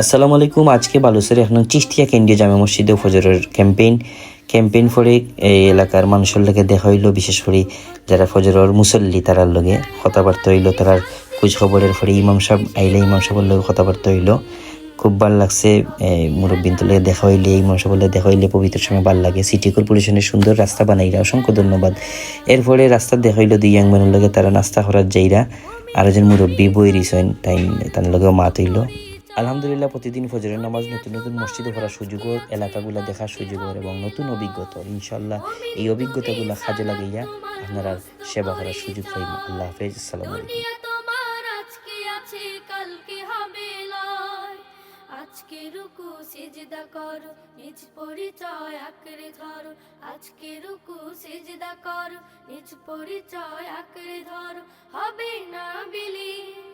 আসসালামু আলাইকুম। আজকে বালুচের এখন চিশতিয়া কেন্দ্রীয় জামে মসজিদে ফজরের ক্যাম্পেইন করে এই এলাকার মানুষের লগে দেখা হইলো, বিশেষ করে যারা ফজরের মুসল্লি তারার লগে কথাবার্তা হইলো, তারার খোঁজ খবরের পরে ইমাম সাহেব আইলে ইমাম সাহেবের লগে কথাবার্তা হইলো। খুব ভাল লাগছে। মুরব্বিন তো লগে দেখা হইলে, ইমাম সাহেবের লগে দেখা হইলে পবিত্র সময় ভাল লাগে। সিটি কর্পোরেশনের সুন্দর রাস্তা বানাইরা, অসংখ্য ধন্যবাদ। এরপরে রাস্তা দেখা হইলো দুই ইয়াংম্যানের লগে, তারা নাস্তা করার যাইরা আর একজন মুরব্বী বই রিসেন তাই তার লগেও মাত হইলো। আলহামদুলিল্লাহ, প্রতিদিন ফজরের নামাজ নতুন নতুন মসজিদে পড়ার সুযোগও, এলাকাগুলো দেখার সুযোগও এবং নতুন অভিজ্ঞতা, ইনশাল্লাহ এই অভিজ্ঞতাগুলো কাজে লাগাইয়া আপনারা সেবা করার সুযোগ পাইব। আল্লাহ হাফেজ। আসসালামু আলাইকুম। আজকে রুকু সিজদা করো, নিজ পরিচয় আঁকড়ে ধরো। আজকে রুকু সিজদা করো, নিজ পরিচয় আঁকড়ে ধরো। হবে না বিলীন